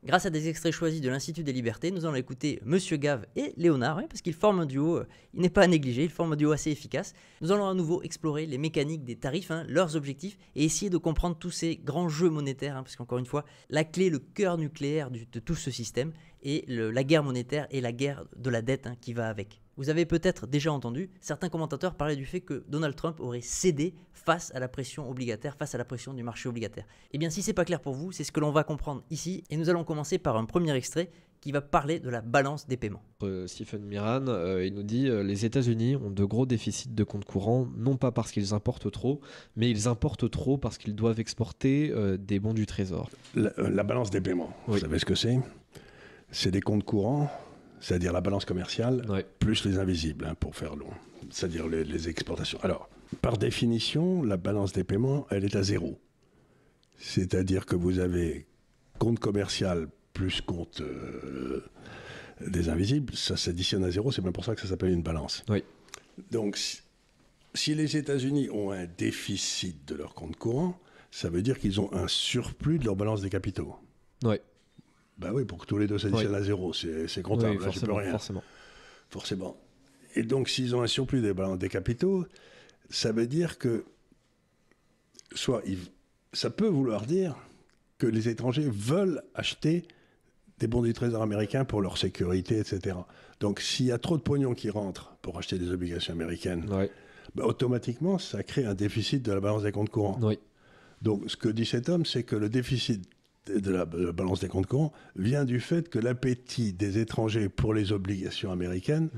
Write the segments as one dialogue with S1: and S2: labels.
S1: Grâce à des extraits choisis de l'Institut des Libertés, nous allons écouter Monsieur Gave et Léonard, parce qu'ils forment un duo, il n'est pas à négliger, ils forment un duo assez efficace. Nous allons à nouveau explorer les mécaniques des tarifs, leurs objectifs, et essayer de comprendre tous ces grands jeux monétaires, parce qu'encore une fois, la clé, le cœur nucléaire de tout ce système, est la guerre monétaire et la guerre de la dette qui va avec. Vous avez peut-être déjà entendu, certains commentateurs parlaient du fait que Donald Trump aurait cédé face à la pression obligataire, face à la pression du marché obligataire. Eh bien, si c'est pas clair pour vous, c'est ce que l'on va comprendre ici, et nous allons commencer par un premier extrait qui va parler de la balance des paiements.
S2: Stephen Miran, il nous dit les États-Unis ont de gros déficits de compte courant, non pas parce qu'ils importent trop, mais ils importent trop parce qu'ils doivent exporter des bons du trésor.
S3: La balance des paiements, oui. Vous savez ce que c'est ? C'est des comptes courants, c'est-à-dire la balance commerciale, oui, plus les invisibles, pour faire long, c'est-à-dire les exportations. Alors, par définition, la balance des paiements, elle est à zéro. C'est-à-dire que vous avez compte commercial plus compte des invisibles, ça s'additionne à zéro, c'est même pour ça que ça s'appelle une balance.
S2: Oui.
S3: Donc, si les États-Unis ont un déficit de leur compte courant, ça veut dire qu'ils ont un surplus de leur balance des capitaux.
S2: Oui.
S3: Ben oui, pour que tous les deux s'additionnent à zéro, c'est comptable,
S2: oui,
S3: là, je peux rien. Forcément. Et donc, s'ils ont un surplus des capitaux, ça veut dire que, ça peut vouloir dire que les étrangers veulent acheter des bons du trésor américains pour leur sécurité, etc. Donc, s'il y a trop de pognon qui rentre pour acheter des obligations américaines, automatiquement, ça crée un déficit de la balance des comptes courants.
S2: Oui.
S3: Donc, ce que dit cet homme, c'est que le déficit de la balance des comptes courants vient du fait que l'appétit des étrangers pour les obligations américaines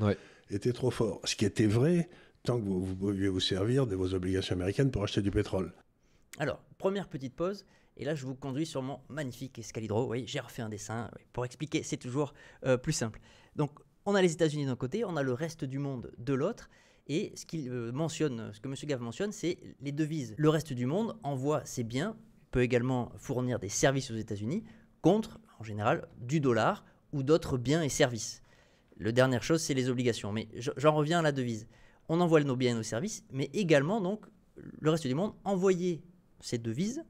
S3: était trop fort. Ce qui était vrai tant que vous pouviez vous servir de vos obligations américaines pour acheter du pétrole.
S1: Alors, première petite pause, et là je vous conduis sur mon magnifique Escalibro. Oui, j'ai refait un dessin, pour expliquer c'est toujours plus simple. Donc, on a les États-Unis d'un côté, on a le reste du monde de l'autre, et ce qu'il mentionne, ce que M. Gave mentionne, c'est les devises. Le reste du monde envoie ses biens, peut également fournir des services aux États-Unis contre, en général, du dollar ou d'autres biens et services. La dernière chose, c'est les obligations. Mais j'en reviens à la devise. On envoie nos biens et nos services, mais également, donc, le reste du monde envoyer ces devises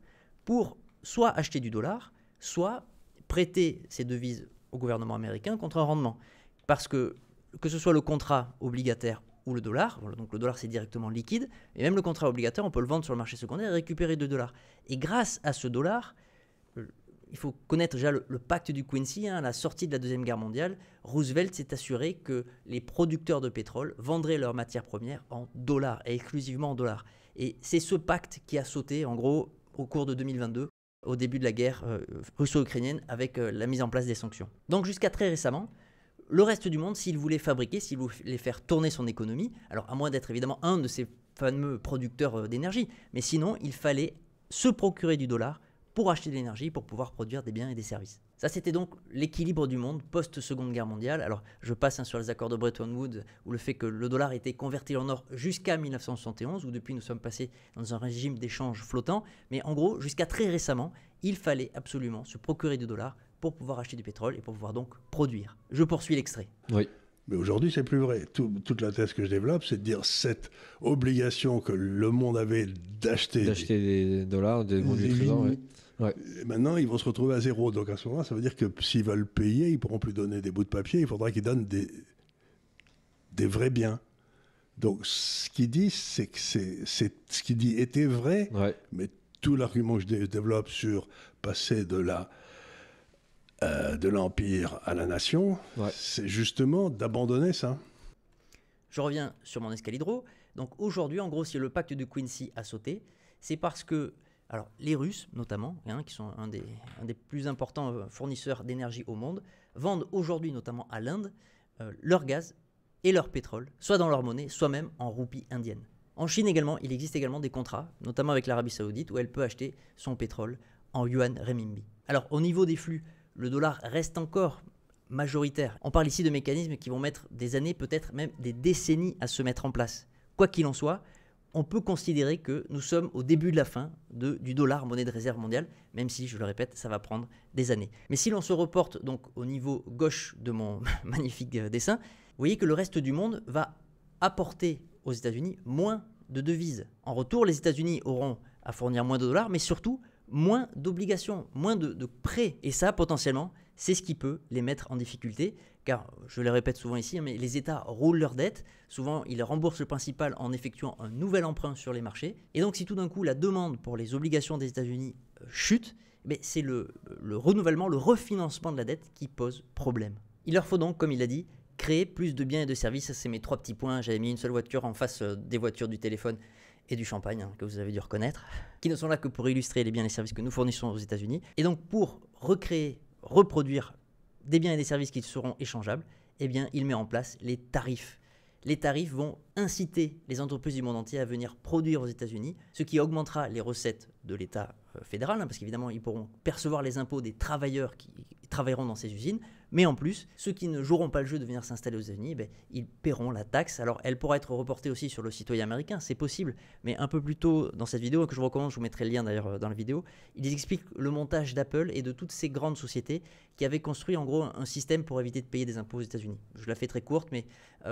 S1: pour soit acheter du dollar, soit prêter ces devises au gouvernement américain contre un rendement. Parce que ce soit le contrat obligataire ou le dollar, donc le dollar c'est directement liquide, et même le contrat obligataire, on peut le vendre sur le marché secondaire et récupérer 2 dollars. Et grâce à ce dollar, il faut connaître déjà le pacte du Quincy, à la sortie de la Deuxième Guerre mondiale, Roosevelt s'est assuré que les producteurs de pétrole vendraient leurs matières premières en dollars, et exclusivement en dollars. Et c'est ce pacte qui a sauté, en gros, au cours de 2022, au début de la guerre russo-ukrainienne, avec la mise en place des sanctions. Donc jusqu'à très récemment, le reste du monde, s'il voulait fabriquer, s'il voulait faire tourner son économie, alors à moins d'être évidemment un de ces fameux producteurs d'énergie, mais sinon, il fallait se procurer du dollar pour acheter de l'énergie, pour pouvoir produire des biens et des services. Ça, c'était donc l'équilibre du monde post-Seconde Guerre mondiale. Alors, je passe sur les accords de Bretton Woods, où le fait que le dollar était converti en or jusqu'à 1971, où depuis nous sommes passés dans un régime d'échange flottant. Mais en gros, jusqu'à très récemment, il fallait absolument se procurer du dollar pour pouvoir acheter du pétrole et pour pouvoir donc produire. Je poursuis l'extrait.
S2: Oui.
S3: Mais aujourd'hui, c'est plus vrai. Toute la thèse que je développe, c'est de dire cette obligation que le monde avait d'acheter
S2: des dollars, des bons du trésor,
S3: Maintenant, ils vont se retrouver à zéro. Donc à ce moment-là, ça veut dire que s'ils veulent payer, ils ne pourront plus donner des bouts de papier. Il faudra qu'ils donnent des vrais biens. Donc ce qu'il dit, c'est que ce qu'il dit était vrai, mais tout l'argument que je développe sur passer de l'empire à la nation, c'est justement d'abandonner ça.
S1: Je reviens sur mon Escalibro. Donc aujourd'hui, en gros, si le pacte de Quincy a sauté, c'est parce que alors, les Russes, notamment, qui sont un des plus importants fournisseurs d'énergie au monde, vendent aujourd'hui, notamment à l'Inde, leur gaz et leur pétrole, soit dans leur monnaie, soit même en roupies indiennes. En Chine également, il existe également des contrats, notamment avec l'Arabie Saoudite, où elle peut acheter son pétrole en yuan renminbi. Alors, au niveau des flux, le dollar reste encore majoritaire. On parle ici de mécanismes qui vont mettre des années, peut-être même des décennies à se mettre en place. Quoi qu'il en soit, on peut considérer que nous sommes au début de la fin du dollar, monnaie de réserve mondiale, même si, je le répète, ça va prendre des années. Mais si l'on se reporte donc au niveau gauche de mon magnifique dessin, vous voyez que le reste du monde va apporter aux États-Unis moins de devises. En retour, les États-Unis auront à fournir moins de dollars, mais surtout moins d'obligations, moins de prêts. Et ça, potentiellement, c'est ce qui peut les mettre en difficulté, car, je le répète souvent ici, mais les États roulent leurs dettes, souvent ils remboursent le principal en effectuant un nouvel emprunt sur les marchés, et donc si tout d'un coup la demande pour les obligations des États-Unis chute, c'est le renouvellement, le refinancement de la dette qui pose problème. Il leur faut donc, comme il l'a dit, créer plus de biens et de services. C'est mes 3 petits points. J'avais mis une seule voiture en face des voitures, du téléphone et du champagne, que vous avez dû reconnaître, qui ne sont là que pour illustrer les biens et les services que nous fournissons aux États-Unis. Et donc pour recréer, reproduire des biens et des services qui seront échangeables, il met en place les tarifs. Les tarifs vont inciter les entreprises du monde entier à venir produire aux États-Unis, ce qui augmentera les recettes de l'État fédéral, parce qu'évidemment, ils pourront percevoir les impôts des travailleurs qui travailleront dans ces usines, mais en plus, ceux qui ne joueront pas le jeu de venir s'installer aux États-Unis, ils paieront la taxe. Alors, elle pourra être reportée aussi sur le citoyen américain, c'est possible, mais un peu plus tôt dans cette vidéo, que je vous recommande, je vous mettrai le lien d'ailleurs dans la vidéo, ils expliquent le montage d'Apple et de toutes ces grandes sociétés qui avaient construit en gros un système pour éviter de payer des impôts aux États-Unis. Je la fais très courte, mais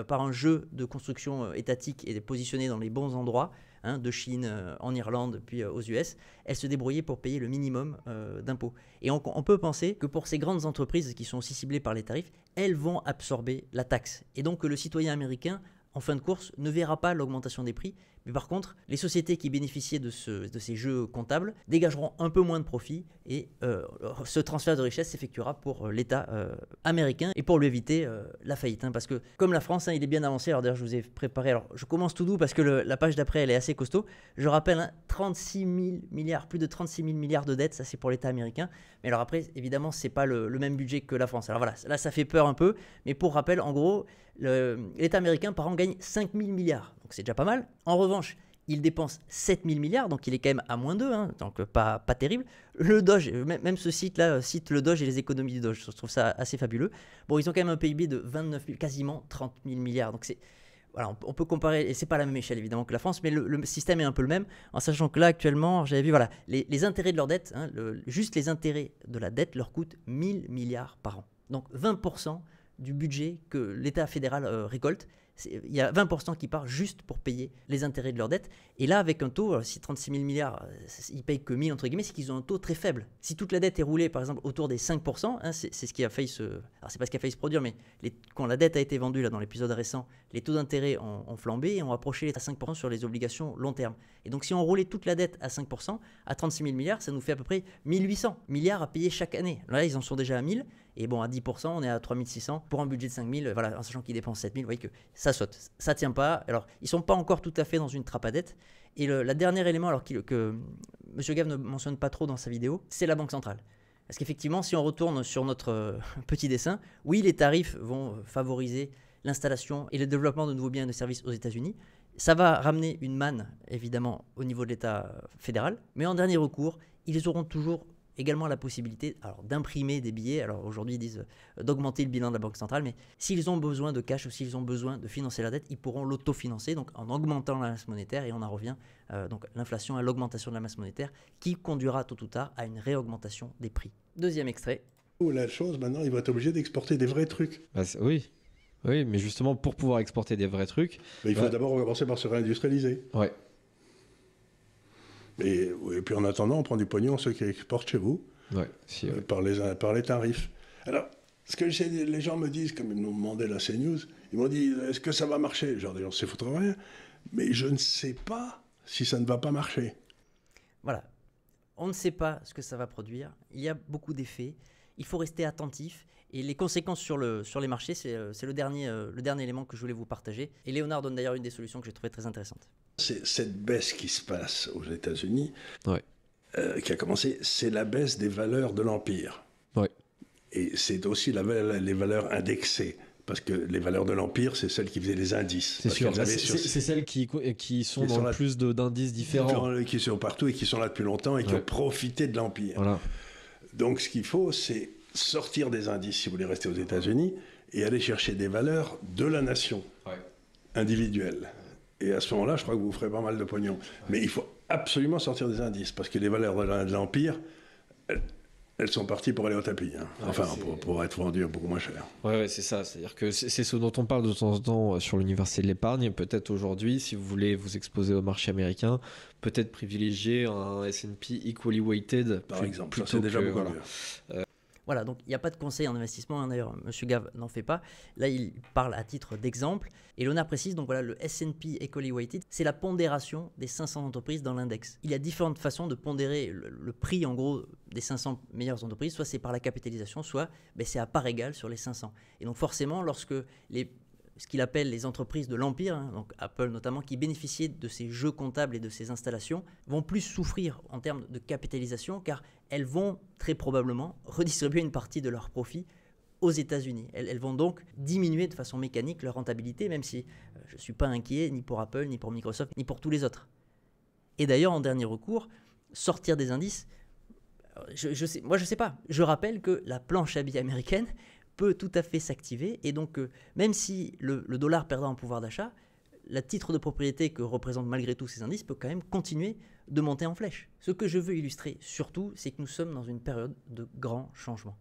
S1: par un jeu de construction étatique et positionné dans les bons endroits, de Chine, en Irlande, puis aux US, elles se débrouillaient pour payer le minimum d'impôts. Et on peut penser que pour ces grandes entreprises qui sont aussi ciblées par les tarifs, elles vont absorber la taxe. Et donc que le citoyen américain, en fin de course, ne verra pas l'augmentation des prix. Mais par contre, les sociétés qui bénéficiaient de ces jeux comptables dégageront un peu moins de profit et ce transfert de richesse s'effectuera pour l'État américain et pour lui éviter la faillite. Parce que comme la France, il est bien avancé. Alors d'ailleurs, je vous ai préparé. Alors je commence tout doux parce que la page d'après, elle est assez costaud. Je rappelle, 36 000 milliards, plus de 36 000 milliards de dettes, ça c'est pour l'État américain. Mais alors après, évidemment, c'est pas le même budget que la France. Alors voilà, là ça fait peur un peu. Mais pour rappel, en gros, l'État américain par an gagne 5 000 milliards. Donc c'est déjà pas mal. En revanche, il dépense 7 000 milliards, donc il est quand même à moins 2, donc pas terrible. Le Doge, même ce site-là cite le Doge et les économies du Doge, je trouve ça assez fabuleux. Bon, ils ont quand même un PIB de 29 000, quasiment 30 000 milliards, donc c'est... Voilà, on peut comparer, et c'est pas la même échelle évidemment que la France, mais le système est un peu le même, en sachant que là actuellement, j'avais vu, voilà, les intérêts de leur dette, juste les intérêts de la dette leur coûtent 1000 milliards par an. Donc 20% du budget que l'État fédéral récolte, il y a 20% qui part juste pour payer les intérêts de leur dette. Et là, avec un taux, si 36 000 milliards, ils ne payent que 1000 entre guillemets, c'est qu'ils ont un taux très faible. Si toute la dette est roulée, par exemple, autour des 5%, c'est ce qui a failli se... Alors, c'est pas ce qui a failli se produire, mais quand la dette a été vendue là, dans l'épisode récent, les taux d'intérêt ont flambé et ont approché à 5% sur les obligations long terme. Et donc, si on roulait toute la dette à 5%, à 36 000 milliards, ça nous fait à peu près 1800 milliards à payer chaque année. Là, ils en sont déjà à 1000. Et bon, à 10%, on est à 3600 pour un budget de 5000, voilà, en sachant qu'ils dépensent 7000, vous voyez que ça saute, ça tient pas. Alors, ils sont pas encore tout à fait dans une trappe à dette. Et la dernier élément, alors que M. Gave ne mentionne pas trop dans sa vidéo, c'est la Banque centrale. Parce qu'effectivement, si on retourne sur notre petit dessin, oui, les tarifs vont favoriser l'installation et le développement de nouveaux biens et de services aux États-Unis. Ça va ramener une manne, évidemment, au niveau de l'État fédéral. Mais en dernier recours, ils auront toujours également la possibilité d'imprimer des billets. Alors aujourd'hui, ils disent d'augmenter le bilan de la Banque centrale, mais s'ils ont besoin de cash ou s'ils ont besoin de financer la dette, ils pourront l'autofinancer, donc en augmentant la masse monétaire, et on en revient donc l'inflation à l'augmentation de la masse monétaire, qui conduira tôt ou tard à une réaugmentation des prix. Deuxième extrait.
S3: La chose, maintenant, ils vont être obligés d'exporter des vrais trucs.
S2: Oui, mais justement, pour pouvoir exporter des vrais trucs...
S3: Mais il faut d'abord commencer par se réindustrialiser.
S2: Ouais.
S3: Et puis en attendant, on prend du pognon ceux qui exportent chez vous, par les tarifs. Alors, ce que les gens me disent, comme ils m'ont demandé la CNews, ils m'ont dit, est-ce que ça va marcher? Genre, on sait foutre rien, mais je ne sais pas si ça ne va pas marcher.
S1: Voilà, on ne sait pas ce que ça va produire, il y a beaucoup d'effets, il faut rester attentif. Et les conséquences sur les marchés, c'est le dernier élément que je voulais vous partager. Et Léonard donne d'ailleurs une des solutions que j'ai trouvées très intéressantes.
S3: C'est cette baisse qui se passe aux États-Unis, qui a commencé, c'est la baisse des valeurs de l'Empire.
S2: Ouais.
S3: Et c'est aussi les valeurs indexées. Parce que les valeurs de l'Empire, c'est celles qui faisaient les indices.
S2: C'est sûr, c'est celles qui sont dans le plus d'indices différents.
S3: Qui sont partout et qui sont là depuis longtemps et qui ont profité de l'Empire.
S2: Voilà.
S3: Donc ce qu'il faut, c'est sortir des indices si vous voulez rester aux États-Unis et aller chercher des valeurs de la nation, individuelles. Et à ce moment-là, je crois que vous ferez pas mal de pognon. Ouais. Mais il faut absolument sortir des indices, parce que les valeurs de l'Empire, elles sont parties pour aller au tapis. Pour être vendues beaucoup moins cher.
S2: Ouais, c'est ça. C'est-à-dire que c'est ce dont on parle de temps en temps sur l'université de l'épargne. Peut-être aujourd'hui, si vous voulez vous exposer au marché américain, peut-être privilégier un S&P equally weighted.
S3: Par exemple, ça c'est déjà beaucoup mieux.
S1: Voilà, donc il n'y a pas de conseil en investissement, hein, d'ailleurs, M. Gave n'en fait pas. Là, il parle à titre d'exemple. Et Léonard précise, donc voilà, le S&P Equally Weighted, c'est la pondération des 500 entreprises dans l'index. Il y a différentes façons de pondérer le prix, en gros, des 500 meilleures entreprises. Soit c'est par la capitalisation, soit c'est à part égale sur les 500. Et donc forcément, lorsque ce qu'il appelle les entreprises de l'Empire, hein, donc Apple notamment, qui bénéficiaient de ces jeux comptables et de ces installations, vont plus souffrir en termes de capitalisation, car elles vont très probablement redistribuer une partie de leurs profits aux États-Unis. Elles vont donc diminuer de façon mécanique leur rentabilité, même si je ne suis pas inquiet ni pour Apple, ni pour Microsoft, ni pour tous les autres. Et d'ailleurs, en dernier recours, sortir des indices, je ne sais pas. Je rappelle que la planche à billets américaine peut tout à fait s'activer, et donc même si le dollar perdra en pouvoir d'achat, la titre de propriété que représentent malgré tout ces indices peut quand même continuer de monter en flèche. Ce que je veux illustrer surtout, c'est que nous sommes dans une période de grands changements.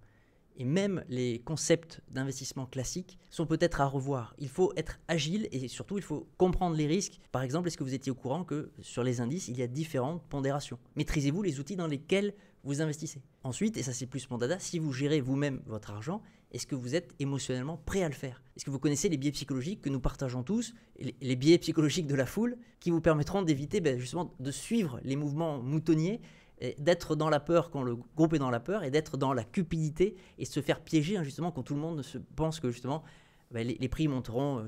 S1: Et même les concepts d'investissement classiques sont peut-être à revoir. Il faut être agile et surtout il faut comprendre les risques. Par exemple, est-ce que vous étiez au courant que sur les indices, il y a différentes pondérations? Maîtrisez-vous les outils dans lesquels vous investissez? Ensuite, et ça c'est plus mon dada, si vous gérez vous-même votre argent, est-ce que vous êtes émotionnellement prêt à le faire? Est-ce que vous connaissez les biais psychologiques que nous partageons tous, les biais psychologiques de la foule, qui vous permettront d'éviter justement de suivre les mouvements moutonniers, d'être dans la peur quand le groupe est dans la peur, et d'être dans la cupidité et se faire piéger justement quand tout le monde pense que justement les prix monteront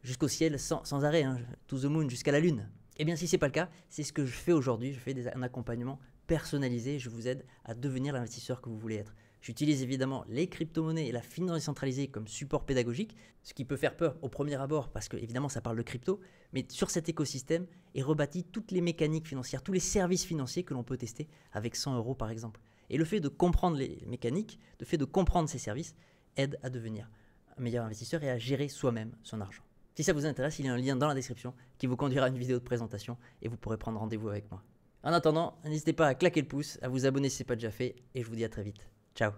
S1: jusqu'au ciel sans arrêt, to the moon, jusqu'à la lune. Eh bien si ce n'est pas le cas, c'est ce que je fais aujourd'hui. Je fais un accompagnement personnalisé, je vous aide à devenir l'investisseur que vous voulez être. J'utilise évidemment les crypto-monnaies et la finance décentralisée comme support pédagogique, ce qui peut faire peur au premier abord parce que évidemment ça parle de crypto, mais sur cet écosystème est rebâti toutes les mécaniques financières, tous les services financiers que l'on peut tester avec 100 € par exemple. Et le fait de comprendre les mécaniques, le fait de comprendre ces services aide à devenir un meilleur investisseur et à gérer soi-même son argent. Si ça vous intéresse, il y a un lien dans la description qui vous conduira à une vidéo de présentation et vous pourrez prendre rendez-vous avec moi. En attendant, n'hésitez pas à claquer le pouce, à vous abonner si ce n'est pas déjà fait et je vous dis à très vite. Ciao.